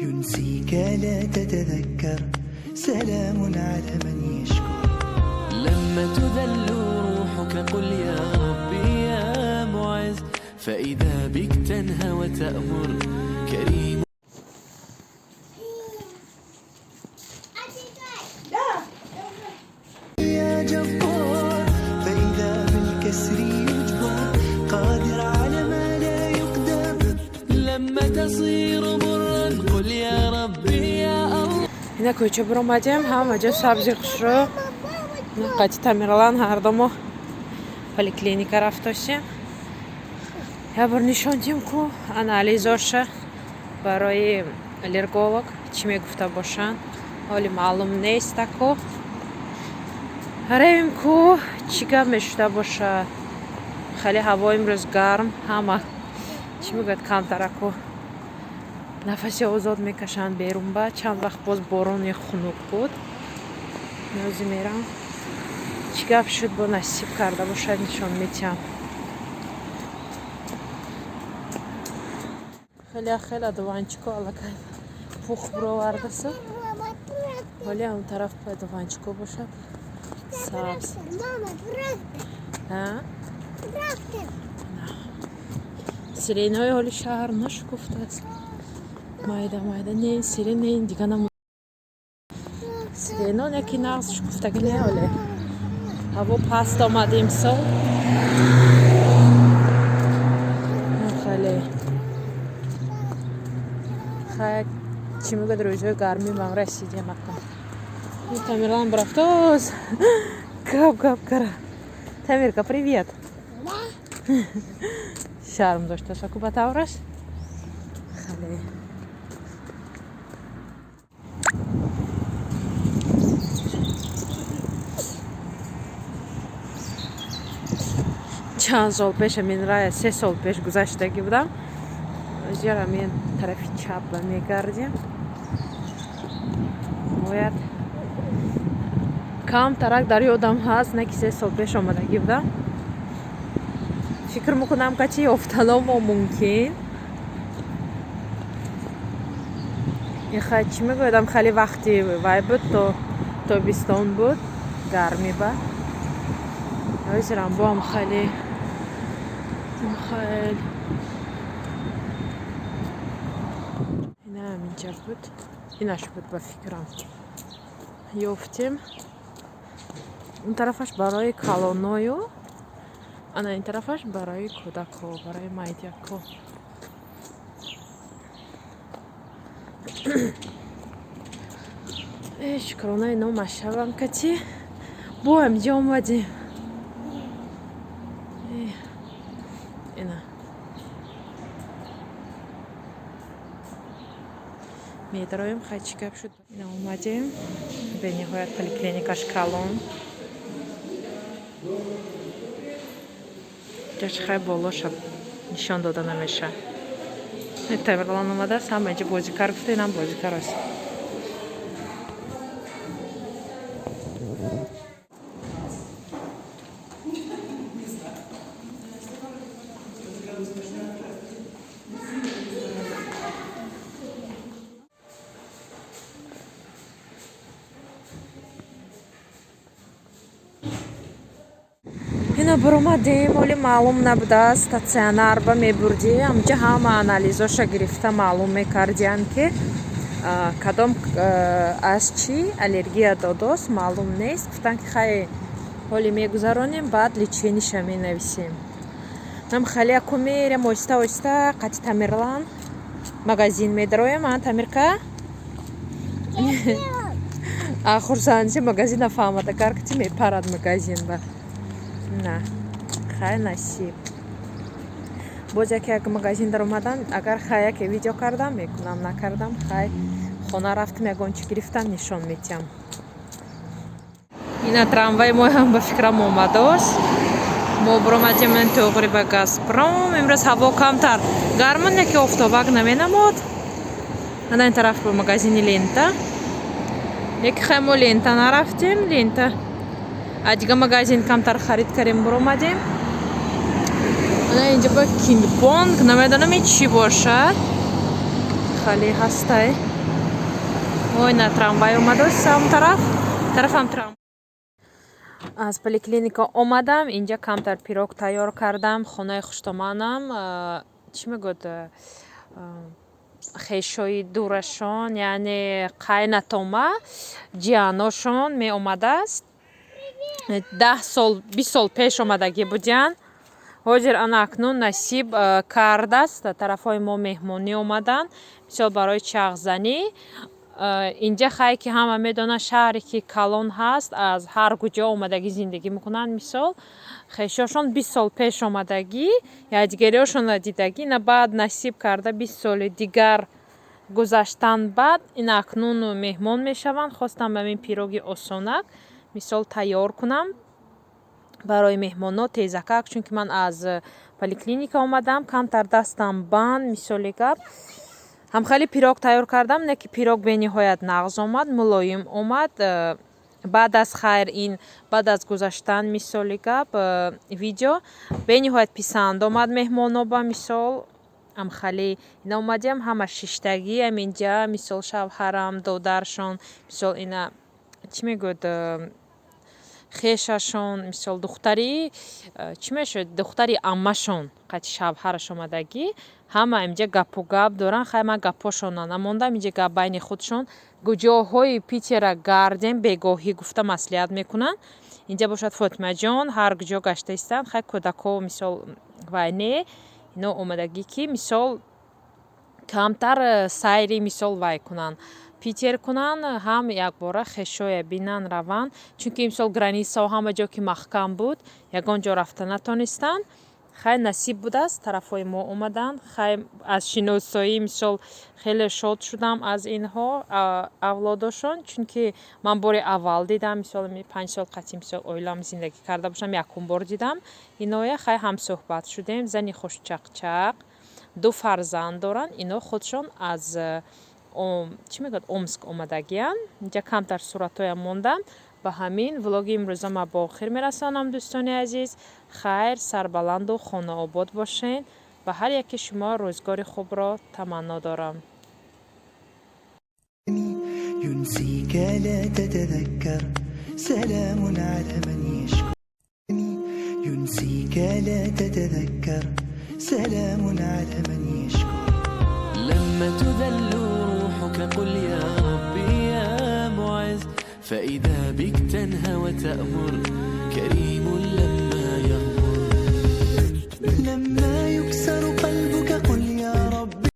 ينسيك لا تتذكر سلام على من يشكر لما تذل روحك قل يا ربي يا معز فإذا بك تنهى وتأمر كريم يا جبار فإذا بالكسر يجبر قادر على ما لا يقدر لما تصير مرا قل يا ربي يا الله. Ина ko'cha bir omadim, hamma joy sabzi qushroq. Qayta ta'mirlan har domo. Poliklinika raftoshim. Я bir nishondimku, analizosha барои аллерголог чӣ мегуфта бошанд. Ҳоли маълум нест тако. Равем ку чӣ гап мешуда бошад. Хеле ҳаво имрӯз гарм, ҳама чӣ мегӯяд камтараку. Нафаси озод мекашанд берун ба чанд вақт боз борони хунук буд. Нёзи мерам. Чӣ гап шуд бо насиб карда бошад нишон медиҳам. Хеле дуванчико аллакай пух бировардаси. Ҳоли он тараф ба дуванчико бошад. Сабз. Сиренаҳои ҳоли шаҳр нашукуфтааст. Майда не сирена ин дига нам. Сирена яки нағз шукуфтаги не ҳоле. Ҳаво паст омад имсол. Хеле хай чӣ мегӯяд рӯзҳои гармӣ ман расидем акам. Тамирлан барафтоз. Гап кара. Тамирка, привет. Шарм дошташа ку ба тавраш. Хеле чанд сол пеш мен рая 3 сол пеш гузаштаги будам. Ҷара мен тарафи чап мегардим. Бояд камтарак дар ёдам ҳаст, на ки 3 сол пеш омадаги будам. Фикр мекунам ки офтаномо мумкин. Ихай чӣ мегӯядам хеле вақти вай буд то тобистон буд, гармӣ ба. Ҳозирам бом хеле ина ҳаминҷа буд. Инаш буд ба фикрам. Ёфтем. Он тарафаш барои калоною, ана ин тарафаш барои кӯдако, барои майдяко. Шукрона ино машавам кати. Бо ҳамҷа омадем. Ина медароем хай чӣ гап шуд. Ина омадем. Бениҳоят поликлиникаш калон. Ҷаш хай болоша нишон дода намешавад. Тамирлан омадааст, ҳама ҷо бозикар гуфта, инам бозикар аст. Ина биромадем, ҳоли маълум набудааст, статсионарба мебурдем. Амҷа ҳама анализоша гирифта маълум мекардиянд ки кадом аз чӣ аллергия додост маълум нест. Гуфтанд ки хай ҳоли мегузаронем, баъд личениша менависем. Нам хеле яку мерем оҳиста қати Тамирлан магазин медароем. Тамирка хурсанди магазина фаҳмада кар ки мепарад магазин ба. На хай насиб. Боз як магазин дар омадам. Агар хай яке видео кардам мекунам, накардам хай хона рафтам ягончи гирифтам нишон медиҳам. Ина трамвай мо ҳам ба фикрам омадааст. Мо биромадем тоғри ба Газпром. Имрӯз ҳаво камтар гармон, яке офтобак наменамод. Ана ин тараф ба магазини Лента. Яке хай мо Лента нарафтем. Лента дига магазин камтар харид кардем, биромадем. Ана инҷа ба Кинг Понг намедонам чӣ бошад. Хеле ҳастай. Ой, на трамвай омадост сам тарафам трамвай. аз поликлиника омадам, инҷа камтар пирог тайёр кардам. Хонаи хуштоманам чӣ мегӯяд хешои дурашон, яъне қайнатома ҷияношон меомадааст. 10 сол 20 сол пеш омадагӣ будиянд. ҳозир ана акнун насиб кардааст, тарафҳои мо меҳмонӣ омаданд, мисол барои чағзанӣ. инҷа хай ки ҳама медонанд шаҳре ки калон ҳаст, аз ҳар куҷо омадагӣ зиндагӣ мекунанд. Мисол хешошон 20 сол пеш омадагӣ, ядгириҳошонро дидагӣ, ина баъд насиб карда 20 соли дигар гузаштан баъд ина акнун меҳмон мешаванд. Хостам бамин пироги осонак мисол тайёр кунам барои меҳмонот тезакак, чунки ман аз поликлиника омадам, камтар дастам банд. Мисоли гап ҳамхали пирог тайёр кардам, не ки пирог бениҳоят нағз омад, мулоим омад. баъд аз хайр ин баъд аз гузаштан мисоли гап видео бениҳоят писанд омад меҳмоноба. Мисол ҳамхали ина омадиам ҳама шиштагӣ аминҷа, мисол шавҳарам, додаршон, мисол ина чӣ мегӯяд хешашон, мисол духтари чӣ мешавад, духтари аммашон қати шавҳараш омадагӣ, ҳама имҷа гапу гап доранд. Хай ман гапошонро намондам, инҷа гап байни худшон куҷоҳои Питера гардем бегоҳӣ гуфта маслиҳат мекунанд. Инҷа бошад Фотимаҷон ҳар куҷо гашта истанд, хай кӯдако мисол вайне ино омадагӣ ки мисол камтар сайри мисол вай кунанд, Питер кунанд, ҳам якбора хешоя бинанд раванд, чунки мисол границаҳо ҳама ҷо ки маҳкам буд, ягон ҷо рафта натонистанд. Хай насиб будааст, тарафҳои мо омаданд. Хай аз шиносоӣ мисол хеле шод шудам аз инҳо авлодошон, чунки ман бори аввал дидам, мисол 5 сол қати мисол оилам зиндагӣ карда бошам, якум бор дидам иноя. Хай ҳамсӯҳбат шудем, зани хушчақчақ, 2 фарзанд доранд. Ино худшон аз чӣ мегӯяд Омск омадагиянд. инҷа камтар суратҳоям мондам. ба ҳамин влоги имрӯза ма ба охир мерасонам. дӯстони азиз, хайр, сарбаланду хонаобод бошед. ба ҳар яки шумо рӯзгори хубро таманно дорам. ينسيك لا تتذكر سلام على من يشكر ينسيك لا تتذكر سلام على من يشكر لما تذل روحك قل يا ربي يا معز، فإذا بك تنهى وتأمر كريم لما يغمر. لما يكسر